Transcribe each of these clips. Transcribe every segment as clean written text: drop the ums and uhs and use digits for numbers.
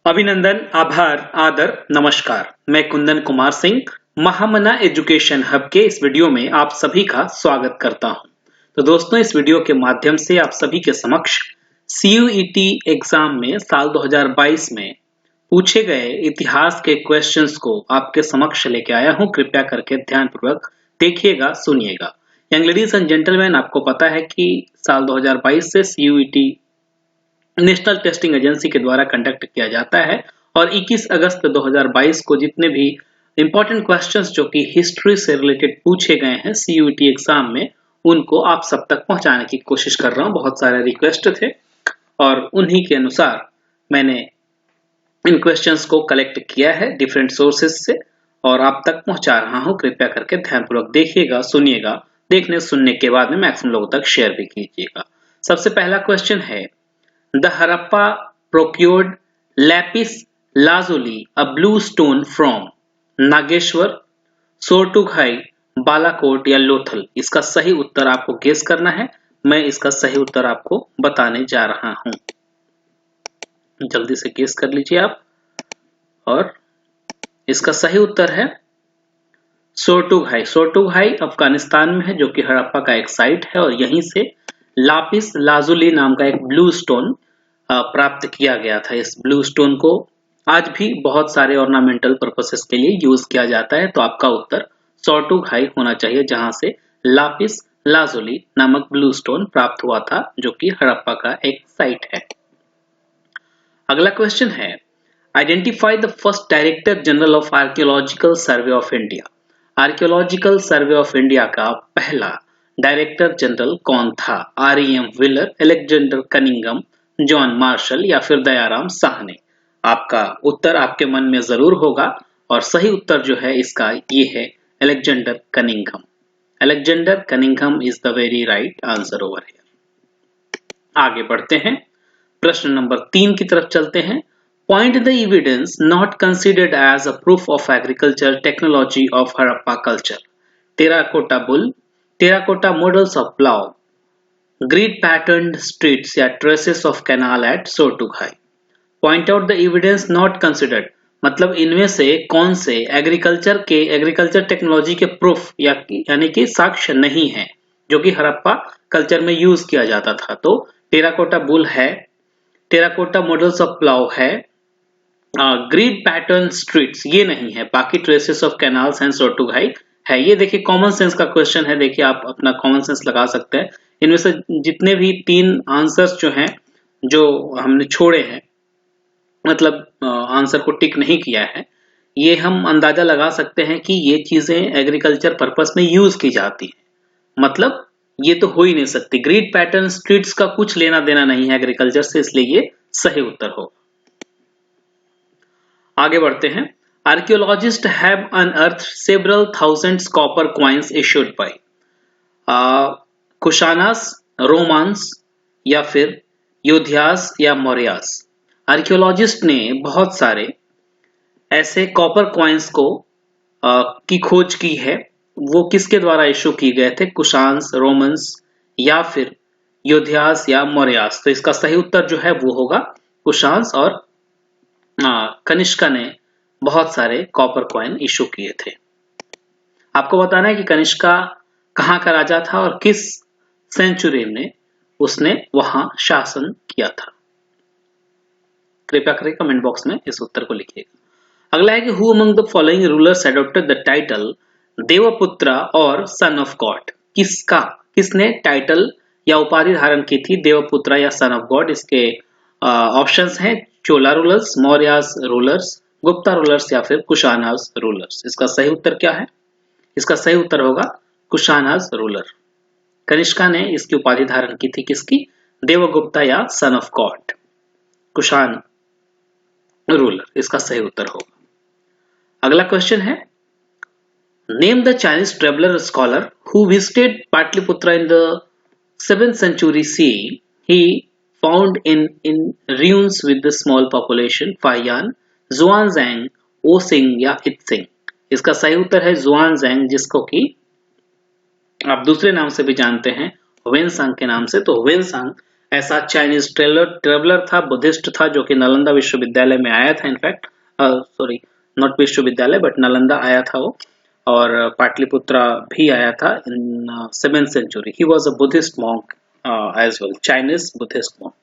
अभिनंदन, आभार, आदर, नमस्कार। मैं कुंदन कुमार सिंह महामना एजुकेशन हब के इस वीडियो में आप सभी का स्वागत करता हूं। तो दोस्तों, इस वीडियो के माध्यम से आप सभी के समक्ष CUET एग्जाम में साल 2022 में पूछे गए इतिहास के क्वेश्चंस को आपके समक्ष लेके आया हूं। कृपया करके ध्यानपूर्वक देखिएगा, सुनिएगा। यंग लेडीज एंड जेंटलमैन, आपको पता है कि साल 2022 से CUET नेशनल टेस्टिंग एजेंसी के द्वारा कंडक्ट किया जाता है और 21 अगस्त 2022 को जितने भी इंपॉर्टेंट क्वेश्चंस जो कि हिस्ट्री से रिलेटेड पूछे गए हैं CUET एग्जाम में, उनको आप सब तक पहुंचाने की कोशिश कर रहा हूं। बहुत सारे रिक्वेस्ट थे और उन्हीं के अनुसार मैंने इन क्वेश्चंस को कलेक्ट किया है डिफरेंट सोर्सेज से और आप तक पहुंचा रहा हूं। कृपया करके ध्यानपूर्वक देखिएगा, सुनिएगा। देखने सुनने के बाद में मैक्सिमम लोगों तक शेयर भी कीजिएगा। सबसे पहला क्वेश्चन है, The Harappa procured lapis lazuli, a blue stone from Nageshwar, सोरटुघाई, Balakot या लोथल। इसका सही उत्तर आपको गेस करना है। मैं इसका सही उत्तर आपको बताने जा रहा हूं। जल्दी से गेस कर लीजिए आप। और इसका सही उत्तर है सोरटुघाई। सोरटुघाई अफगानिस्तान में है, जो कि हड़प्पा का एक साइट है और यहीं से लापिस लाजुली नाम का एक ब्लू स्टोन प्राप्त किया गया था। इस ब्लू स्टोन को आज भी बहुत सारे ऑर्नामेंटल पर्पसेस के लिए यूज किया जाता है। तो आपका उत्तर सोरटुघाई होना चाहिए, जहां से लापिस लाजुली नामक ब्लू स्टोन प्राप्त हुआ था, जो कि हड़प्पा का एक साइट है। अगला क्वेश्चन है, identify the first director general of archaeological survey of India. Archaeological survey of India का पहला डायरेक्टर जनरल कौन था? REM wheeler, Alexander Cunningham, John Marshall या फिर दयाराम साहने। आपका उत्तर आपके मन में जरूर होगा और सही उत्तर जो है इसका ये है Alexander Cunningham. Alexander Cunningham is the very right answer over here. आगे बढ़ते हैं, प्रश्न नंबर 3 की तरफ चलते हैं। Point the evidence not considered as a proof of agriculture technology of Harappa culture. Terracotta bull, terracotta models of plough, grid patterned streets या traces of canal at Shortughai. Point out the evidence not considered मतलब इनमें से कौन से agriculture technology के proof यानी कि साक्ष्य नहीं है जो कि हड़प्पा कल्चर में यूज किया जाता था। तो टेराकोटा बुल है, टेराकोटा मॉडल्स ऑफ प्लाव है, ग्रिड पैटर्न स्ट्रीट्स ये नहीं है, बाकी ट्रेसेस ऑफ कैनाल्स एंड सोरटुघाई है। ये देखिए कॉमन सेंस का क्वेश्चन है, देखिए आप अपना कॉमन सेंस लगा सकते हैं। इनमें से जितने भी 3 आंसर्स जो हैं, जो हमने छोड़े हैं, मतलब आंसर को टिक नहीं किया है, ये हम अंदाजा लगा सकते हैं कि ये चीजें एग्रीकल्चर पर्पस में यूज की जाती हैं। मतलब ये तो हो ही नहीं सकती। ग्रिड पैटर्न स्ट्रीट्स का कुछ लेना देना नहीं है एग्रीकल्चर से, इसलिए ये सही उत्तर हो। आगे बढ़ते हैं। Archaeologist have unearthed several thousands copper coins issued by Kushanas, Romans या फिर योद्यास या मौर्यास। आर्कियोलॉजिस्ट ने बहुत सारे ऐसे कॉपर कॉइन्स को की खोज की है। वो किसके द्वारा इश्यू की गए थे? कुशान्स, रोमन्स या फिर योद्यास या मौर्यास। तो इसका सही उत्तर जो है वो होगा कुशान्स और कनिष्का ने बहुत सारे कॉपर कॉइन इश्यू किए थे। आपको बताना है कि कनिष्का कहाँ का राजा था और किस सेंचुरी में उसने वहां शासन किया था। कृपया करके कमेंट बॉक्स में इस उत्तर को लिखिएगा। अगला है कि who among the following rulers adopted the title देवपुत्र और सन ऑफ गॉड। किसने टाइटल या उपाधि धारण की थी देवपुत्र या सन ऑफ गॉड? इसके ऑप्शंस हैं Chola rulers, Mauryas rulers, Gupta rulers या फिर कुशानास रूलर्स। इसका सही उत्तर क्या है? इसका सही उत्तर होगा कुशानास रूलर। कनिष्का ने इसकी उपाधि धारण की थी किसकी? देवगुप्ता या son of God, Kushan ruler. इसका सही उत्तर होगा। अगला क्वेश्चन है, name the Chinese traveller scholar who visited Pataliputra in the 7th century CE. He found in ruins with the small population Faiyan, Zhuangzhang, Osing या Itsing। इसका सही उत्तर है जुआनजैंग, जिसको कि आप दूसरे नाम से भी जानते हैं वेनसांग के नाम से। तो वेनसांग ऐसा चाइनीज ट्रेवलर था, बुद्धिस्ट था, जो कि नालंदा विश्वविद्यालय में आया था। इनफैक्ट सॉरी, नॉट विश्वविद्यालय बट नालंदा आया था वो, और पाटलिपुत्रा भी आया था in 7th century. He was a Buddhist monk as well, Chinese Buddhist monk.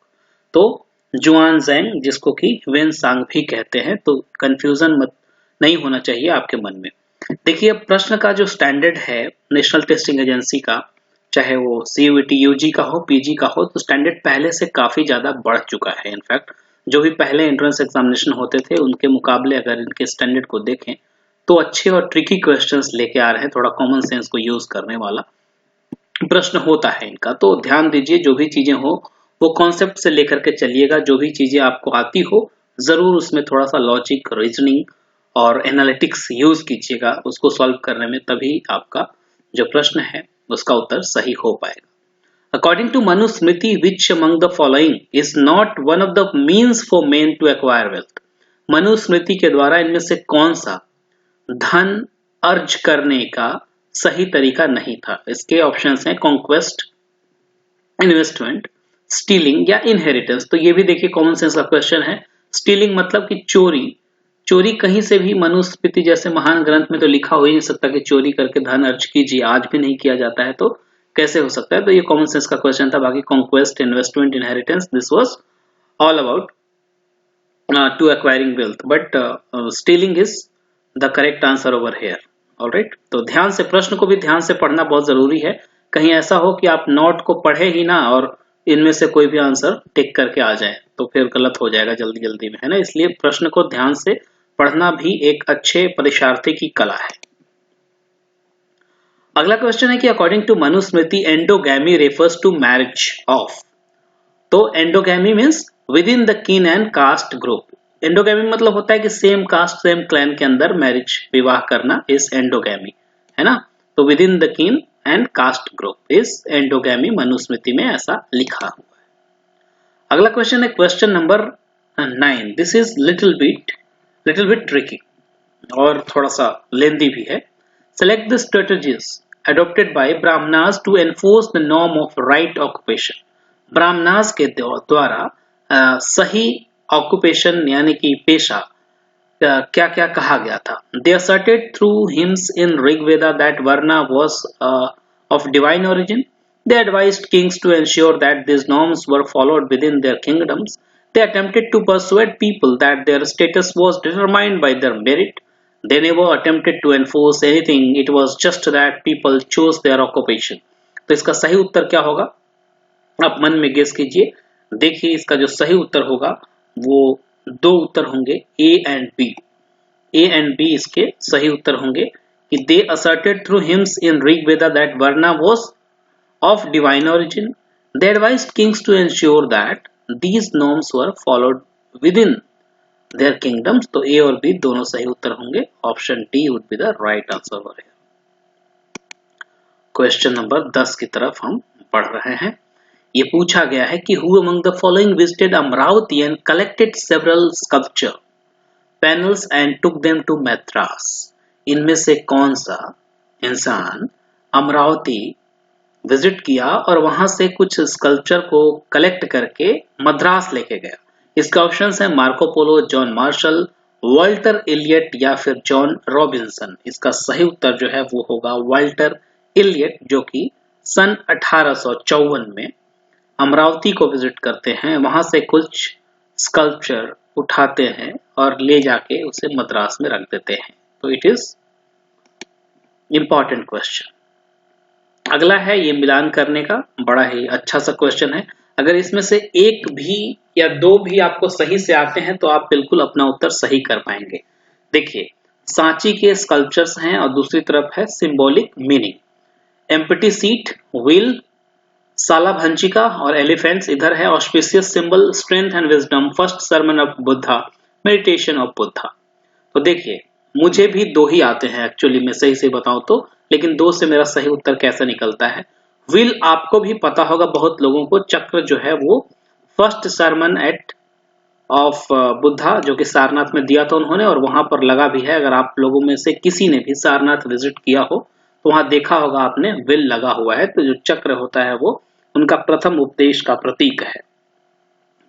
तो जुआन ज़ैंग, जिसको कि ह्वेन सांग भी कहते हैं, तो कंफ्यूजन मत नहीं होना चाहिए आपके मन में। देखिए, प्रश्न का जो स्टैंडर्ड है नेशनल टेस्टिंग एजेंसी का, चाहे वो सीयूईटी यूजी का हो, पीजी का हो, तो स्टैंडर्ड पहले से काफी ज्यादा बढ़ चुका है। इनफैक्ट जो भी पहले एंट्रेंस एग्जामिनेशन होते थे उनके मुकाबले अगर इनके स्टैंडर्ड को देखें तो अच्छे और ट्रिकी क्वेश्चंस लेके आ रहे हैं, थोड़ा कॉमन सेंस को यूज करने वाला प्रश्न होता है इनका। तो ध्यान दीजिए, जो भी चीजें हो वो कॉन्सेप्ट से लेकर के चलिएगा। जो भी चीजें आपको आती हो जरूर उसमें थोड़ा सा लॉजिक, रीजनिंग और एनालिटिक्स यूज कीजिएगा उसको सॉल्व करने में, तभी आपका जो प्रश्न है उसका उत्तर सही हो पाएगा। According to Manusmriti, which among the following is not one of the means for men to acquire wealth? Manusmriti के द्वारा इनमें से कौन सा धन अर्ज करने का सही तरीका नहीं था? इसके ऑप्शंस हैं कॉन्क्वेस्ट, इन्वेस्टमेंट, स्टीलिंग या इनहेरिटेंस। तो ये भी देखिए कॉमन सेंस का क्वेश्चन है। स्टीलिंग मतलब कि चोरी, चोरी कहीं से भी मनुस्मृति जैसे महान ग्रंथ में तो लिखा हो ही नहीं सकता कि चोरी करके धन अर्ज कीजिए, आज भी नहीं किया जाता है, तो कैसे हो सकता है? तो ये कॉमन सेंस का क्वेश्चन था। बाकी conquest, investment, inheritance, this was all about to acquiring wealth, but stealing is the correct answer over here. Alright, तो ध्यान से, प्रश्न को भी ध्यान से पढ़ना बहुत जरूरी है। कहीं ऐसा हो कि आप नोट को पढ़े ही ना और इनमें से कोई भी आंसर टिक करके आ जाए, तो फिर गलत हो जाएगा जल्दी जल्दी में, है ना। इसलिए प्रश्न को ध्यान से पढ़ना भी एक अच्छे परीक्षार्थी की कला है। अगला क्वेश्चन है कि according to Manusmriti, endogamy refers to marriage of. तो endogamy means with in the kin and caste group. Endogamy मतलब होता है कि सेम कास्ट, सेम क्लैन के अंदर मैरिज, विवाह करना इस एंडोगैमी, है ना। तो with in the kin and caste group is endogamy, Manusmriti में ऐसा लिखा हुआ है। अगला क्वेश्चन है question number 9। This is little bit tricky और थोड़ा सा लेंदी भी है। Select the strategies adopted by Brahmanas to enforce the norm of right occupation. Brahmanas के द्वारा सही ऑक्यूपेशन यानी कि पेशा क्या क्या कहा गया था? They asserted through hymns in Rig Veda that Varna was of divine origin. They advised kings to ensure that these norms were followed within their kingdoms. They attempted to persuade people that their status was determined by their merit. They never attempted to enforce anything. It was just that people chose their occupation. तो इसका सही उत्तर क्या होगा? आप मन में guess कीजिए। देखिए, इसका जो सही उत्तर होगा वो दो उत्तर होंगे, A and B. A and B इसके सही उत्तर होंगे कि they asserted through hymns in Rig Veda that varna was of divine origin. They advised kings to ensure that these norms were followed within their kingdoms. तो ए और B दोनों सही उत्तर होंगे। Option D would be the right answer. Question number 10 की तरफ हम पढ़ रहे हैं। ये पूछा गया है कि who among the following visited Amravati and collected several sculpture panels and took them to Madras? इनमें से कौन सा इंसान अमरावती विजिट किया और वहां से कुछ स्कल्पचर को कलेक्ट करके मद्रास लेके गया? इसके ऑप्शंस हैं Marco Polo, John Marshall, Walter Elliot या फिर जॉन रॉबिन्सन। इसका सही उत्तर जो है वो होगा वाल्टर इलियट, जो कि सन 1854 में अमरावती को विजिट करते हैं, वहां से कुछ स्कल्पचर उठाते हैं और ले जाके उसे मद्रास में रख देते हैं। तो इट इज इंपॉर्टेंट क्वेश्चन। अगला है ये मिलान करने का, बड़ा ही अच्छा सा क्वेश्चन है। अगर इसमें से एक भी या दो भी आपको सही से आते हैं तो आप बिल्कुल अपना उत्तर सही कर पाएंगे। देखिए, सांची के स्कल्पचर्स हैं और दूसरी तरफ है symbolic meaning. Empty seat, wheel, shalabhanjika और एलिफेंट्स इधर है। Auspicious symbol, strength and wisdom, first sermon of Buddha, meditation of Buddha. तो देखिए, मुझे भी दो ही आते हैं एक्चुअली में, सही से बताऊं तो, लेकिन दो से मेरा सही उत्तर कैसे निकलता है? व्हील आपको भी पता होगा, बहुत लोगों को। चक्र जो है वो first sermon at of Buddha, जो कि सारनाथ में दिया था उन्होंने, और वहां पर लगा भी है। अगर आप लोगों में से किसी ने भी सारनाथ विजिट किया हो तो वहां देखा होगा आपने, व्हील लगा हुआ है। तो जो चक्र होता है वो उनका प्रथम उपदेश का प्रतीक है।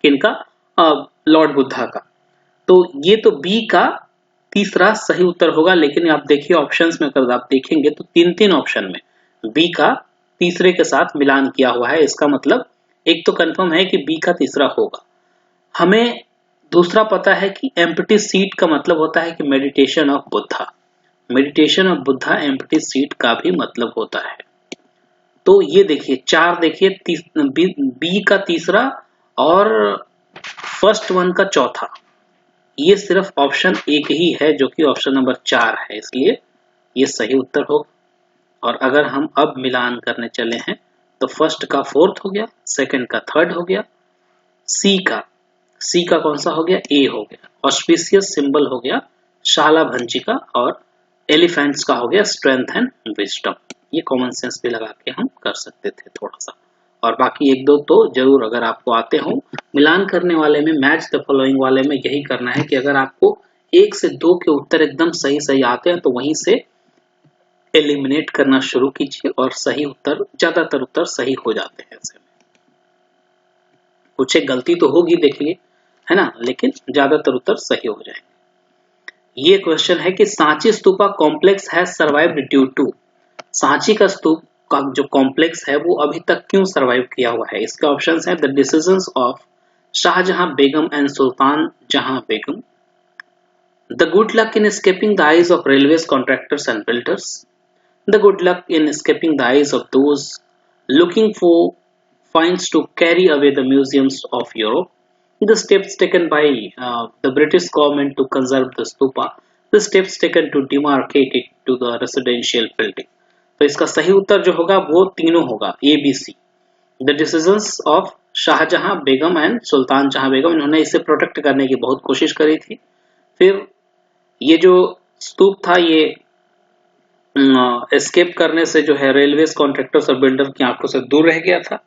किनका? लॉर्ड बुद्धा का। तो ये तो बी का तीसरा सही उत्तर होगा, लेकिन आप देखिए ऑप्शंस में अगर आप देखेंगे तो तीन तीन ऑप्शन में बी का तीसरे के साथ मिलान किया हुआ है। इसका मतलब एक तो कंफर्म है कि बी का तीसरा होगा। हमें दूसरा पता है कि एम्प्टी सीट का मतलब होता है कि meditation of Buddha. Meditation of Buddha empty seat का भी मतलब होता है। तो ये देखिए चार, देखिए बी का तीसरा और फर्स्ट वन का चौथा, ये सिर्फ ऑप्शन एक ही है जो कि ऑप्शन नंबर 4 है, इसलिए ये सही उत्तर होगा। और अगर हम अब मिलान करने चले हैं तो फर्स्ट का फोर्थ हो गया, सेकंड का थर्ड हो गया, सी का कौन सा हो गया? ए हो गया। ऑस्पिशियस सिंबल हो गया शाला भंजी का, और एलिफेंट्स का हो गया स्ट्रेंथ एंड विजडम। ये कॉमन सेंस भी लगा के हम कर सकते थे थोड़ा सा, और बाकी एक दो तो जरूर अगर आपको आते हो। मिलान करने वाले में, मैच द फॉलोइंग वाले में यही करना है कि अगर आपको 1 से 2 के उत्तर एकदम सही सही आते हैं तो वहीं से एलिमिनेट करना शुरू कीजिए, और सही उत्तर, ज्यादातर उत्तर सही हो जाते हैं ऐसे में। कुछ एक गलती तो होगी देखिए, है ना, लेकिन ज्यादातर उत्तर सही हो जाएंगे। ये क्वेश्चन है कि Sanchi stupa complex has survived due to, Sanchi का स्तूप का जो कॉम्प्लेक्स है वो अभी तक क्यों सर्वाइव किया हुआ है? इसके ऑप्शंस हैं the decisions of Shahjahan Begum and Sultan Jahan Begum, the good luck in escaping the eyes of railways contractors and builders, the good luck in escaping the eyes of those looking for finds to carry away the museums of Europe, the steps taken by the British government to conserve the stupa, the steps taken to demarcate it to the residential building। तो इसका सही उत्तर जो होगा वो तीनों होगा, A B C. The decisions of Shahjahan Begum and Sultan Jahan Begum, इन्होंने इसे प्रोटेक्ट करने की बहुत कोशिश करी थी। फिर ये जो स्तूप था ये एस्केप करने से जो है रेलवेज कॉन्ट्रैक्टर्स और बिल्डर की आंखों से दूर रह गया था।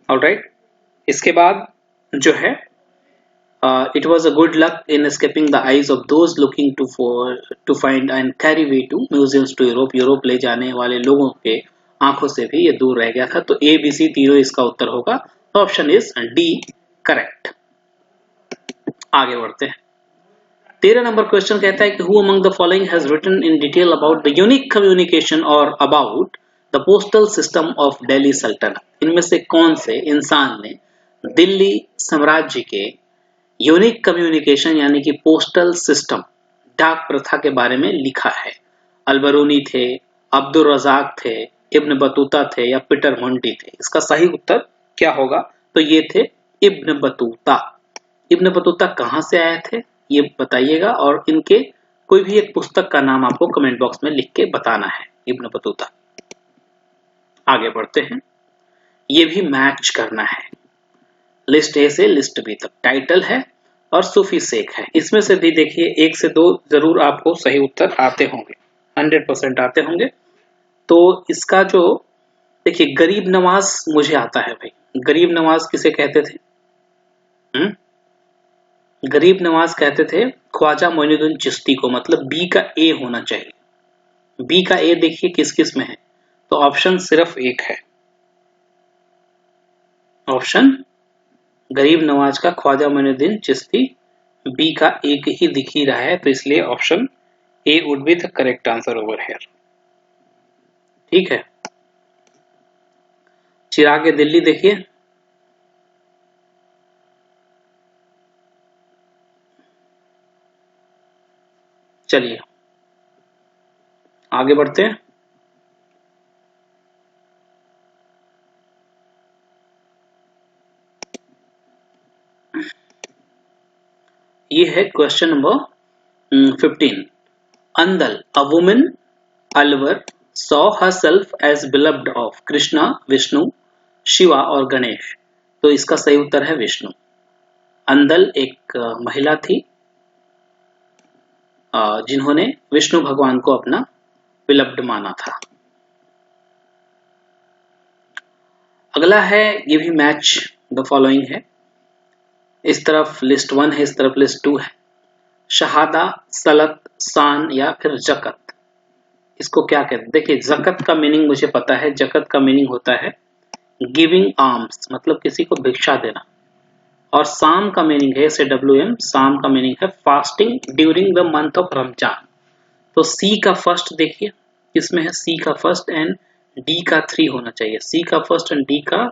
ऑलराइट, इसके बाद जो है it was a good luck in escaping the eyes of those looking to find and carry way to museums to Europe ले जाने वाले लोगों के आंखों से भी ये दूर रह गया था। तो ए बी सी तीनों इसका उत्तर होगा। Option is D correct. आगे बढ़ते हैं। 13 नंबर क्वेश्चन कहता है कि who among the following has written in detail about the unique communication और about the postal system of Delhi Sultanat. इनमें से कौन से इंसान ने दिल्ली साम्राज्य के यूनिक कम्युनिकेशन यानी कि पोस्टल सिस्टम, डाक प्रथा के बारे में लिखा है? अलबरूनी थे, अब्दुल रजाक थे, इब्न बतूता थे या पीटर मुंडी थे? इसका सही उत्तर क्या होगा? तो ये थे इब्न बतूता। इब्न बतूता कहां से आए थे ये बताइएगा, और इनके कोई भी एक पुस्तक का नाम आपको कमेंट बॉक्स में लिख के बताना है, इब्न बतूता। आगे बढ़ते हैं। ये भी मैच करना है, लिस्ट ए से लिस्ट बी तक टाइटल है और सूफी शेख है। इसमें से भी देखिए 1 से 2 जरूर आपको सही उत्तर आते होंगे, 100% आते होंगे। तो इसका जो देखिए गरीब नवाज मुझे आता है भाई। गरीब नवाज किसे कहते थे? गरीब नवाज कहते थे ख्वाजा मोइनुद्दीन चिश्ती को, मतलब बी का ए होना चाहिए। बी का ए देखिए किस किस में है, तो ऑप्शन सिर्फ एक है, ऑप्शन गरीब नवाज का ख्वाजा मोइनुद्दीन चिश्ती, बी का एक ही दिख ही रहा है, तो इसलिए option A would be the correct answer over here. ठीक है, चिराग दिल्ली देखिए, चलिए आगे बढ़ते हैं। ये है question number 15। Andal, a woman Alvar saw herself as beloved of Krishna, Vishnu, Shiva और गणेश। तो इसका सही उत्तर है विष्णु। अंदल एक महिला थी जिन्होंने विष्णु भगवान को अपना बिलव्ड माना था। अगला है, ये भी मैच द फॉलोइंग है। इस तरफ लिस्ट 1 है, इस तरफ लिस्ट 2 है। शहादा, सलत, सान या फिर जकत, इसको क्या कहते हैं? देखिए जकत का मीनिंग मुझे पता है। जकत का मीनिंग होता है गिविंग आर्म्स मतलब किसी को भिक्षा देना, और शाम का मीनिंग है SAWM, शाम का मीनिंग है fasting during the month of Ramzan. तो सी का फर्स्ट देखिए किसमें है, सी का फर्स्ट एंड डी का 3 होना चाहिए, सी का फर्स्ट एंड डी का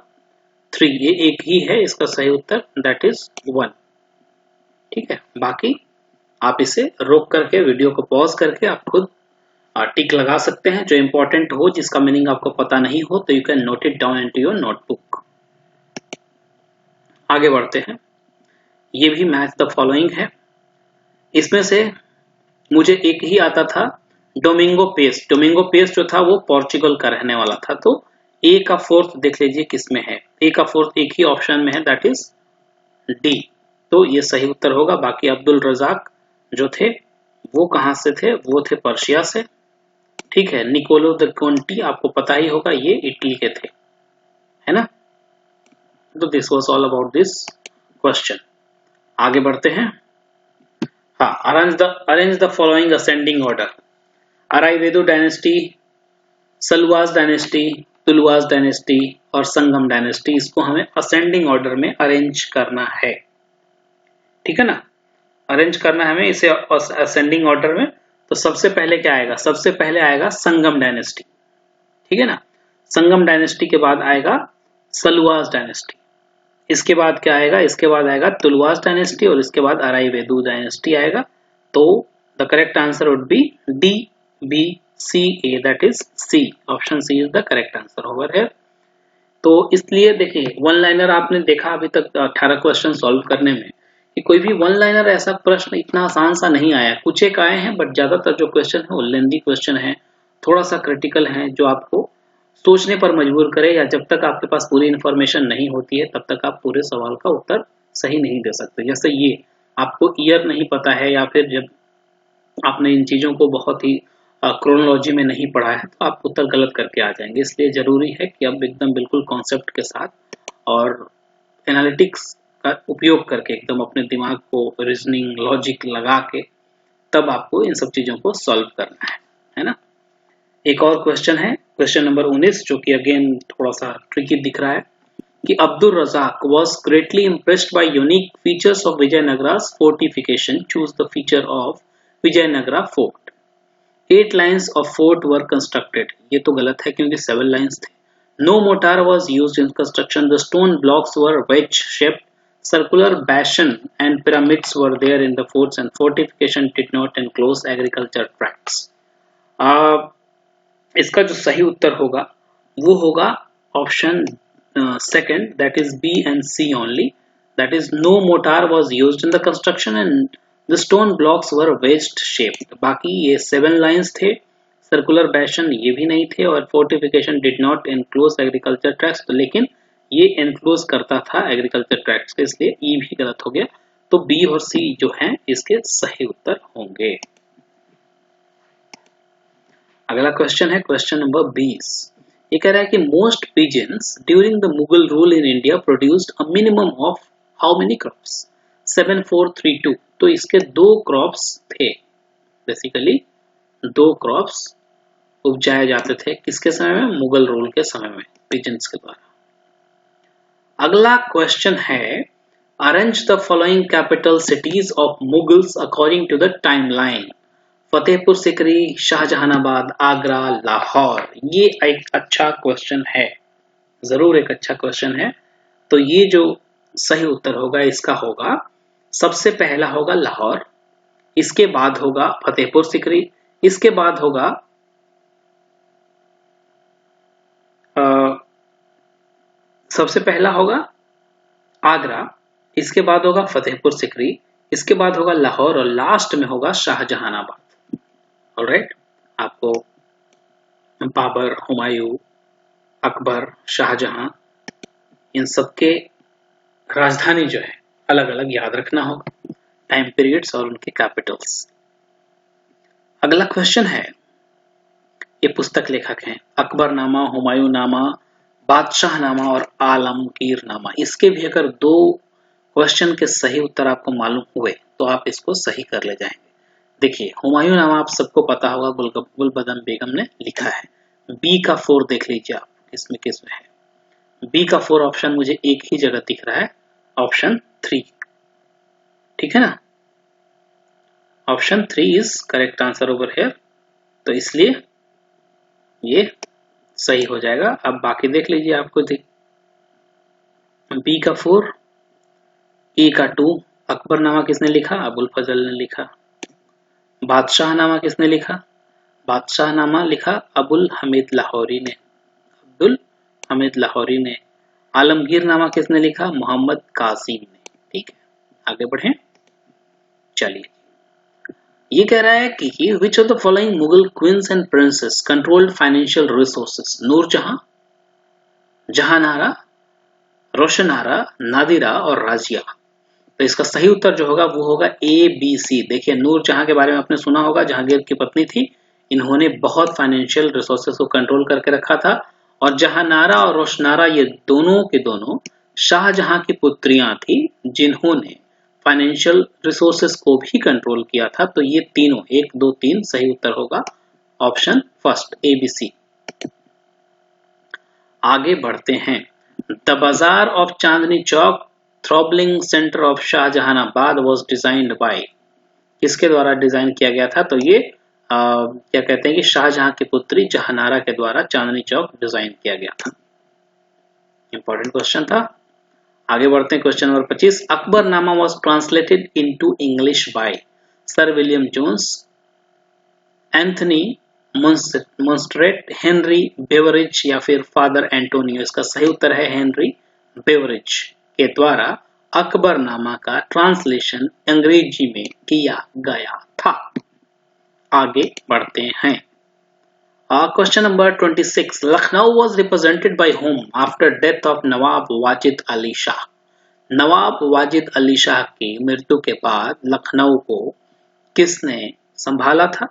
3, ये एक ही है इसका सही उत्तर, दैट इज 1। ठीक है, बाकी आप इसे रोक करके वीडियो को पॉज करके आप खुद टिक लगा सकते हैं, जो इंपॉर्टेंट हो जिसका मीनिंग आपको पता नहीं हो तो you can note it down into your notebook. आगे बढ़ते हैं, ये भी मैच द फॉलोइंग है, इसमें से मुझे एक ही आता था डोमिंगो पेस। डोमिंगो पेस जो था वो पोर्चुगल का रहने वाला था, तो ए का फोर्थ देख लीजिए किसमें है, ए का फोर्थ एक ही ऑप्शन में है, दैट इज डी, तो ये सही उत्तर होगा। बाकी अब्दुल रजाक जो थे वो कहां से थे, वो थे पर्शिया से। ठीक है, निकोलो द कोंटी आपको पता ही होगा, ये इटली के थे, है ना। तो this was all about this question. आगे बढ़ते हैं, हाँ, arrange the following ascending order, Aravidu dynasty, Saluva dynasty, Tuluva dynasty और संगम डायनेस्टी, इसको हमें असेंडिंग ऑर्डर में अरेंज करना है। ठीक है ना, अरेंज करना है हमें इसे असेंडिंग ऑर्डर में। तो सबसे पहले क्या आएगा, सबसे पहले आएगा संगम डायनेस्टी, ठीक है ना। संगम डायनेस्टी के बाद आएगा सलवास डायनेस्टी, इसके बाद क्या आएगा, इसके बाद आएगा तुलवास डायनेस्टी और इसके बाद अराइवेदो डायनेस्टी आएगा। तो the correct answer would be D B C A, that is C, option C is the correct answer over है। तो इसलिए देखिए वन लाइनर आपने देखा अभी तक 18 क्वेश्चन सॉल्व करने में कि कोई भी वन लाइनर ऐसा प्रश्न इतना आसान सा नहीं आया, कुछ एक आए हैं बट ज्यादातर जो क्वेश्चन है वो लेंथी क्वेश्चन है, थोड़ा सा क्रिटिकल है, जो आपको सोचने पर मजबूर करे, या जब तक आपके पास पूरी इंफॉर्मेशन नहीं होती है तब तक आप पूरे सवाल का उत्तर सही नहीं दे सकते। जैसे ये आपको ईयर नहीं पता है या फिर जब आपने इन चीजों को बहुत ही क्रोनोलॉजी में नहीं पढ़ा है तो आप उत्तर गलत करके आ जाएंगे। इसलिए जरूरी है कि अब एकदम बिल्कुल कॉन्सेप्ट के साथ और एनालिटिक्स का उपयोग करके एकदम अपने दिमाग को रीजनिंग लॉजिक लगा के तब आपको इन सब चीजों को सॉल्व करना है ना। एक और क्वेश्चन है, क्वेश्चन नंबर 19, जो कि अगेन थोड़ा सा ट्रिकी दिख रहा है कि Abdul Razzaq was greatly impressed by unique features of Vijayanagara's fortification. Choose the feature of Vijayanagara fort. 8 lines of fort were constructed. ये तो गलत है क्योंकि 7 lines थे। No mortar was used in construction. The stone blocks were wedge shaped. Circular bastion and pyramids were there in the forts, and fortification did not enclose agriculture tracts. इसका जो सही उत्तर होगा वो होगा option second, that is B and C only, that is no mortar was used in the construction and the stone blocks were wedged shaped। बाकी ये 7 lines थे, circular bastion ये भी नहीं थे और fortification did not enclose agriculture tracts, तो लेकिन ये enclose करता था agriculture tracts के, इसलिए E भी गलत हो गया। तो B और C जो हैं इसके सही उत्तर होंगे। अगला क्वेश्चन है क्वेश्चन नंबर 20। ये कह रहा है कि most peasants during the Mughal rule in India produced a minimum of how many crops, 7432। तो इसके 2 क्रॉप्स थे, बेसिकली 2 क्रॉप्स उपजाए जाते थे किसके समय में, मुगल रूल के समय में, पिजन्स के द्वारा। अगला क्वेश्चन है arrange the following capital cities of Mughals according to the timeline. Fatehpur Sikri, Shahjahanabad, Agra, Lahore. ये एक अच्छा क्वेश्चन है, जरूर एक अच्छा क्वेश्चन है। तो ये जो सही उत्तर होगा इसका होगा सबसे पहला होगा लाहौर, इसके बाद होगा फतेहपुर सिकरी, इसके बाद होगा सबसे पहला होगा आगरा, इसके बाद होगा फतेहपुर सिकरी, इसके बाद होगा लाहौर और लास्ट में होगा शाहजहानाबाद। ऑलराइट, आपको बाबर, हुमायूं, अकबर, शाहजहां, इन सबके राजधानी जो है अलग अलग याद रखना होगा, टाइम पीरियड्स और उनके कैपिटल्स। अगला क्वेश्चन है, ये पुस्तक लेखक हैं अकबरनामा, हुमायूंनामा, बादशाहनामा और आलमगीरनामा। इसके भी अगर 2 क्वेश्चन के सही उत्तर आपको मालूम हुए तो आप इसको सही कर ले जाएंगे। देखिए हुमायूंनामा आप सबको पता होगा, गुलबदन बेगम ने लिखा है। बी का 4 देख लीजिए आप किसमें है। बी का 4 ऑप्शन मुझे एक ही जगह दिख रहा है, ऑप्शन 3, ठीक है ना। Option 3 is correct answer over here, तो इसलिए ये सही हो जाएगा। अब बाकी देख लीजिए, आपको बी का 4, ए का 2, अकबरनामा किसने लिखा? अबुल फजल ने लिखा। बादशाहनामा किसने लिखा? बादशाहनामा लिखा अबुल हमीद लाहौरी ने, अब्दुल हमीद लाहौरी ने। आलमगीरनामा किसने लिखा? मोहम्मद कासिम ने। ठीक है, आगे बढ़े। चलिए, ये कह रहा है कि which of the following Mughal queens and princesses controlled financial resources? Nurjahan, Jahanara, Roshanara, Nadira और राजिया। तो इसका सही उत्तर जो होगा वो होगा ए बी सी। देखिए, नूरजहां के बारे में आपने सुना होगा, जहांगीर की पत्नी थी, इन्होंने बहुत फाइनेंशियल रिसोर्सेस को कंट्रोल करके रखा था। और जहानारा और रोशनारा ये दोनों के दोनों शाहजहां की पुत्रियां थी, जिन्होंने फाइनेंशियल रिसोर्सेस को भी कंट्रोल किया था। तो ये तीनों 1 2 3 सही उत्तर होगा option first, A B C. आगे बढ़ते हैं। The bazaar of Chandni Chowk throbbing centre of Shahjahanabad was designed by, किसके द्वारा डिजाइन किया गया था? तो ये क्या कहते हैं कि शाहजहां की पुत्री जहानारा के द्वारा चांदनी चौक डिजाइन किया गया था। इंपॉर्टेंट क्वेश्चन था। आगे बढ़ते हैं, question number 25। Akbarnama was translated into English by Sir William Jones, Anthony Monserrate, Henry Beveridge या फिर फादर एंटोनियो? इसका सही उत्तर है हेनरी बेवरिज के द्वारा अकबरनामा का ट्रांसलेशन अंग्रेजी में किया गया था। आगे बढ़ते हैं। Question number 26। Lucknow was represented by home after death of Nawab Wajid Ali Shah? Nawab Wajid Ali Shah की मृत्यु के बाद लखनऊ को किसने संभाला था?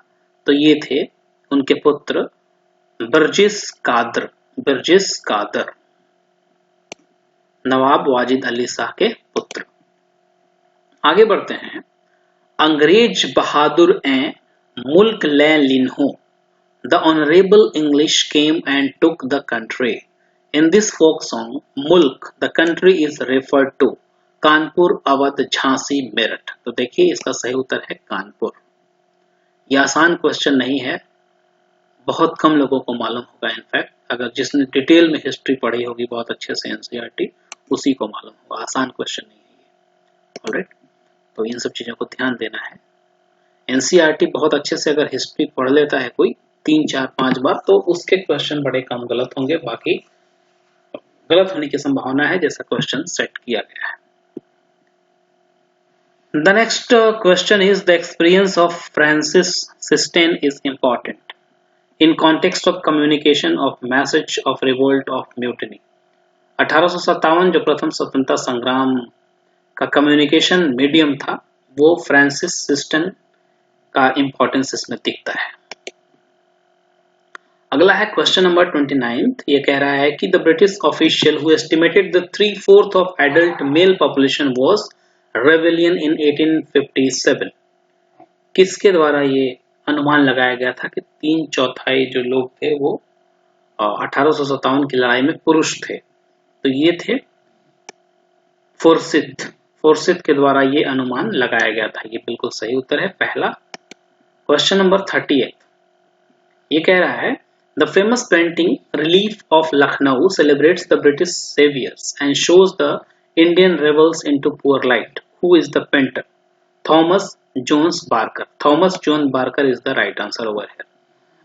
तो ये थे उनके पुत्र बर्जिस कादर। बर्जिस कादर नवाब वाजिद अली शाह के पुत्र। आगे बढ़ते हैं। अंग्रेज बहादुर ए मुल्क ले लिन्हो, the honourable English came and took the country. In this folk song mulk the country is referred to Kanpur, Awadh, Jhansi, Meerut. तो देखिए, इसका सही उत्तर है कानपुर। यह आसान क्वेश्चन नहीं है, बहुत कम लोगों को मालूम होगा। इनफैक्ट अगर जिसने डिटेल में हिस्ट्री पढ़ी होगी बहुत अच्छे से एनसीईआरटी, उसी को मालूम होगा। आसान क्वेश्चन नहीं है ये। ऑलराइट, तो इन सब चीजों को ध्यान देना है। एनसीईआरटी बहुत अच्छे से अगर हिस्ट्री पढ़ लेता है कोई 3 4 5 बार, तो उसके क्वेश्चन बड़े कम गलत होंगे। बाकी गलत होने की संभावना है जैसा क्वेश्चन सेट किया गया है। The next question is the experience of Francis Sistine is important in context of communication of message of revolt of mutiny। 1857 जो प्रथम स्वतंत्रता संग्राम का कम्युनिकेशन मीडियम था, वो फ्रांसिस सिस्टन का इंपॉर्टेंस इसमें दिखता है। अगला है क्वेश्चन नंबर 29। ये कह रहा है कि the British official who estimated the 3/4 of adult male population was rebellion in 1857। किसके द्वारा ये अनुमान लगाया गया था कि 3/4 जो लोग थे वो 1857 की लड़ाई में पुरुष थे? तो ये थे फोर्सिथ के द्वारा ये अनुमान लगाया गया था। ये बिल्कुल सही उत्तर है पहला। Question number 38। ये कह रहा है the famous painting relief of Lucknow celebrates the British saviours and shows the Indian rebels into poor light. Who is the painter? Thomas Jones Barker. Thomas John Barker is the right answer over here.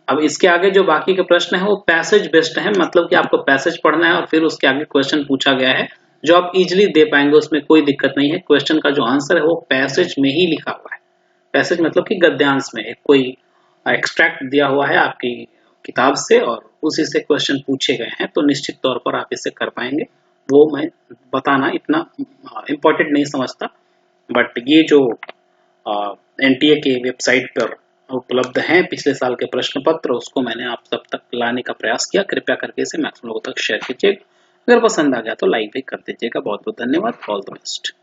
अब इसके आगे जो बाकी के प्रश्न है वो passage based है, मतलब कि आपको पैसेज पढ़ना है और फिर उसके आगे क्वेश्चन पूछा गया है जो आप इजीली दे पाएंगे, उसमें कोई दिक्कत नहीं है। क्वेश्चन का जो आंसर है वो पैसेज में ही लिखा हुआ है। पैसेज मतलब कि गद्यांश में कोई एक्सट्रैक्ट दिया हुआ है आपकी किताब से और उसी से क्वेश्चन पूछे गए हैं, तो निश्चित तौर पर आप इसे कर पाएंगे। वो मैं बताना इतना इम्पोर्टेंट नहीं समझता, बट ये जो एनटीए के वेबसाइट पर उपलब्ध हैं पिछले साल के प्रश्न पत्र, उसको मैंने आप सब तक लाने का प्रयास किया। कृपया करके इसे मैक्सिमम लोगों तक शेयर कीजिएगा। अगर पसंद आ गया तो लाइक भी कर दीजिएगा। बहुत बहुत धन्यवाद। All the best.